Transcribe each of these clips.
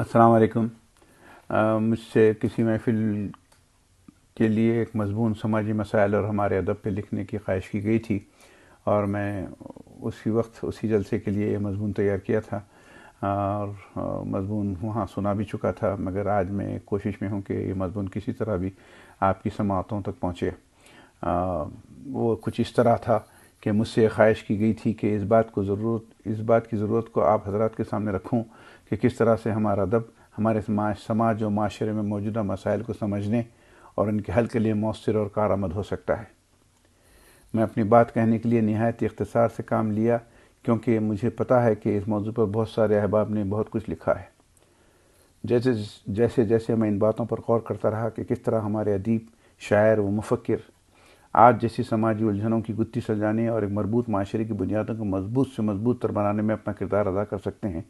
السلام علیکم۔ مجھ سے کسی محفل کے لیے ایک مضمون سماجی مسائل اور ہمارے ادب پہ لکھنے کی خواہش کی گئی تھی، اور میں اسی جلسے کے لیے یہ مضمون تیار کیا تھا، اور مضمون وہاں سنا بھی چکا تھا، مگر آج میں کوشش میں ہوں کہ یہ مضمون کسی طرح بھی آپ کی سماعتوں تک پہنچے۔ وہ کچھ اس طرح تھا کہ مجھ سے خواہش کی گئی تھی کہ اس بات کی ضرورت کو آپ حضرات کے سامنے رکھوں کہ کس طرح سے ہمارا ادب ہمارے سماج و معاشرے میں موجودہ مسائل کو سمجھنے اور ان کے حل کے لیے مؤثر اور کارآمد ہو سکتا ہے۔ میں اپنی بات کہنے کے لیے نہایت اختصار سے کام لیا، کیونکہ مجھے پتہ ہے کہ اس موضوع پر بہت سارے احباب نے بہت کچھ لکھا ہے۔ جیسے میں ان باتوں پر غور کرتا رہا کہ کس طرح ہمارے ادیب، شاعر و مفکر آج جیسی سماجی الجھنوں کی گتھی سلجانے اور ایک مربوط معاشرے کی بنیادوں کو مضبوط سے مضبوط تر بنانے میں اپنا کردار ادا کر سکتے ہیں،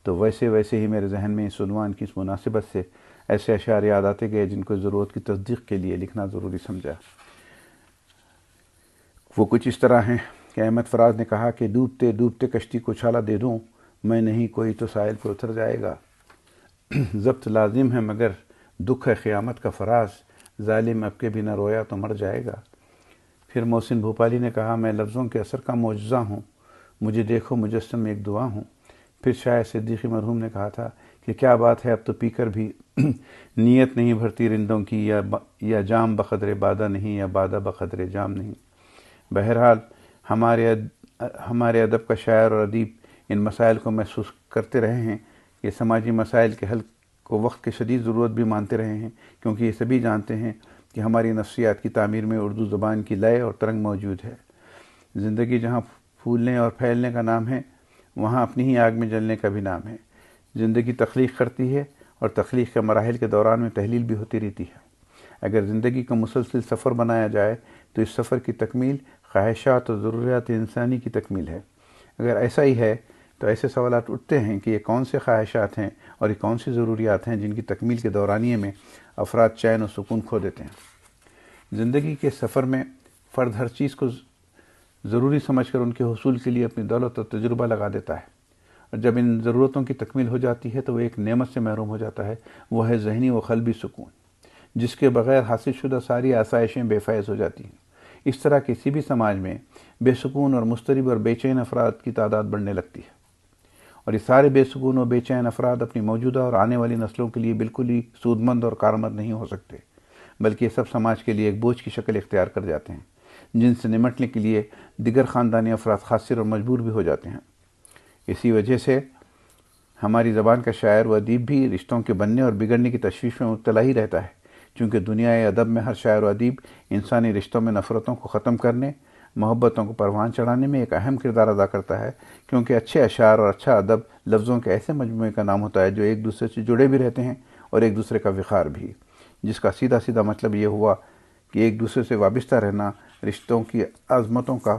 تو ویسے ہی میرے ذہن میں اس عنوان کی اس مناسبت سے ایسے اشعار یاد آتے گئے جن کو ضرورت کی تصدیق کے لیے لکھنا ضروری سمجھا۔ وہ کچھ اس طرح ہیں کہ احمد فراز نے کہا کہ ڈوبتے ڈوبتے کشتی کو چھالا دے دوں، میں نہیں کوئی تو ساحل پہ اتر جائے گا۔ ضبط لازم ہے مگر دکھ ہے قیامت کا فراز، ظالم اب کے بھی نہ رویا تو مر جائے گا۔ پھر محسن بھوپالی نے کہا میں لفظوں کے اثر کا معجزہ ہوں، مجھے دیکھو مجسم ایک دعا ہوں۔ پھر شاعر صدیقی مرحوم نے کہا تھا کہ کیا بات ہے اب تو پی کر بھی نیت نہیں بھرتی رندوں کی، یا جام بقدر بادہ نہیں، یا بادہ بقدر جام نہیں۔ بہرحال ہمارے ادب کا شاعر اور ادیب ان مسائل کو محسوس کرتے رہے ہیں، یہ سماجی مسائل کے حل کو وقت کی شدید ضرورت بھی مانتے رہے ہیں، کیونکہ یہ سبھی جانتے ہیں کہ ہماری نفسیات کی تعمیر میں اردو زبان کی لے اور ترنگ موجود ہے۔ زندگی جہاں پھولنے اور پھیلنے کا نام ہے، وہاں اپنی ہی آگ میں جلنے کا بھی نام ہے۔ زندگی تخلیق کرتی ہے، اور تخلیق کے مراحل کے دوران میں تحلیل بھی ہوتی رہتی ہے۔ اگر زندگی کو مسلسل سفر بنایا جائے تو اس سفر کی تکمیل خواہشات اور ضروریات انسانی کی تکمیل ہے۔ اگر ایسا ہی ہے تو ایسے سوالات اٹھتے ہیں کہ یہ کون سے خواہشات ہیں اور یہ کون سی ضروریات ہیں جن کی تکمیل کے دورانیے میں افراد چین و سکون کھو دیتے ہیں۔ زندگی کے سفر میں فرد ہر چیز کو ضروری سمجھ کر ان کے حصول کے لیے اپنی دولت اور تجربہ لگا دیتا ہے، اور جب ان ضرورتوں کی تکمیل ہو جاتی ہے تو وہ ایک نعمت سے محروم ہو جاتا ہے، وہ ہے ذہنی و قلبی سکون، جس کے بغیر حاصل شدہ ساری آسائشیں بے فیض ہو جاتی ہیں۔ اس طرح کسی بھی سماج میں بے سکون اور مضطرب اور بے چین افراد کی تعداد بڑھنے لگتی ہے، اور یہ سارے بے سکون و بے چین افراد اپنی موجودہ اور آنے والی نسلوں کے لیے بالکل ہی سودمند اور کارآمد نہیں ہو سکتے، بلکہ یہ سب سماج کے لیے ایک بوجھ کی شکل اختیار کر جاتے ہیں، جن سے نمٹنے کے لیے دیگر خاندانی افراد خاصر اور مجبور بھی ہو جاتے ہیں۔ اسی وجہ سے ہماری زبان کا شاعر و ادیب بھی رشتوں کے بننے اور بگڑنے کی تشویش میں مبتلا ہی رہتا ہے، چونکہ دنیا ادب میں ہر شاعر و ادیب انسانی رشتوں میں نفرتوں کو ختم کرنے، محبتوں کو پروان چڑھانے میں ایک اہم کردار ادا کرتا ہے، کیونکہ اچھے اشعار اور اچھا ادب لفظوں کے ایسے مجموعے کا نام ہوتا ہے جو ایک دوسرے سے جڑے بھی رہتے ہیں اور ایک دوسرے کا وقار بھی، جس کا سیدھا مطلب یہ ہوا کہ ایک دوسرے سے وابستہ رہنا، رشتوں کی عظمتوں کا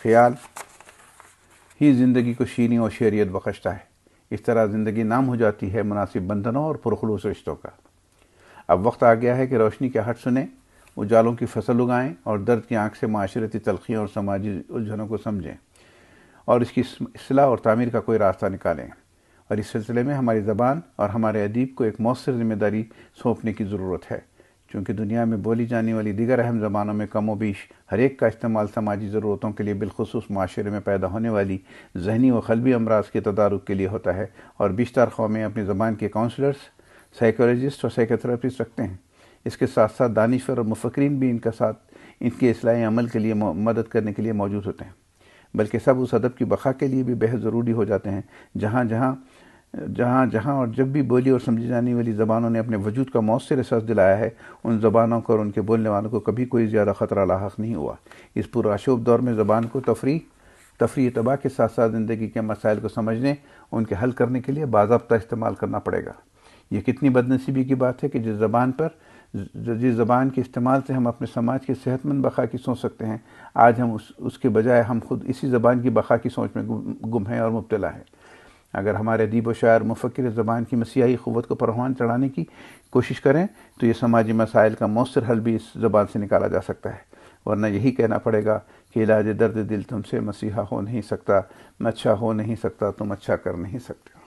خیال ہی زندگی کو شیریں اور شعریت بخشتا ہے۔ اس طرح زندگی نام ہو جاتی ہے مناسب بندھنوں اور پرخلوص رشتوں کا۔ اب وقت آ گیا ہے کہ روشنی کے ہٹ سنیں، اجالوں کی فصل اگائیں، اور درد کی آنکھ سے معاشرتی تلخیوں اور سماجی الجھنوں کو سمجھیں، اور اس کی اصلاح اور تعمیر کا کوئی راستہ نکالیں۔ اور اس سلسلے میں ہماری زبان اور ہمارے ادیب کو ایک مؤثر ذمہ داری سونپنے کی ضرورت ہے، چونکہ دنیا میں بولی جانے والی دیگر اہم زبانوں میں کم و بیش ہر ایک کا استعمال سماجی ضرورتوں کے لیے، بالخصوص معاشرے میں پیدا ہونے والی ذہنی و قلبی امراض کے تدارک کے لیے ہوتا ہے، اور بیشتر قومیں اپنی زبان کے کاؤنسلرز، سائیکولوجسٹ اور سائیکوتھراپسٹ رکھتے ہیں۔ اس کے ساتھ ساتھ دانشور اور مفکرین بھی ان کے اصلاحی عمل کے لیے مدد کرنے کے لیے موجود ہوتے ہیں، بلکہ سب اس ادب کی بقا کے لیے بھی بہت ضروری ہو جاتے ہیں جہاں اور جب بھی بولی اور سمجھی جانے والی زبانوں نے اپنے وجود کا مؤثر احساس دلایا ہے، ان زبانوں کو اور ان کے بولنے والوں کو کبھی کوئی زیادہ خطرہ لاحق نہیں ہوا۔ اس پرآشوب دور میں زبان کو تفریح طبع کے ساتھ ساتھ زندگی کے مسائل کو سمجھنے، ان کے حل کرنے کے لیے باضابطہ استعمال کرنا پڑے گا۔ یہ کتنی بدنصیبی کی بات ہے کہ جس زبان کے استعمال سے ہم اپنے سماج کی صحت مند بقا کی سوچ سکتے ہیں، آج ہم اس کے بجائے ہم خود اسی زبان کی بقا کی سوچ میں گم ہیں اور مبتلا ہیں۔ اگر ہمارے ادیب و شاعر مفکر اس زبان کی مسیحی قوت کو پروان چڑھانے کی کوشش کریں تو یہ سماجی مسائل کا مؤثر حل بھی اس زبان سے نکالا جا سکتا ہے، ورنہ یہی کہنا پڑے گا کہ علاج درد دل تم سے مسیحا ہو نہیں سکتا، میں اچھا ہو نہیں سکتا، تم اچھا کر نہیں سکتے۔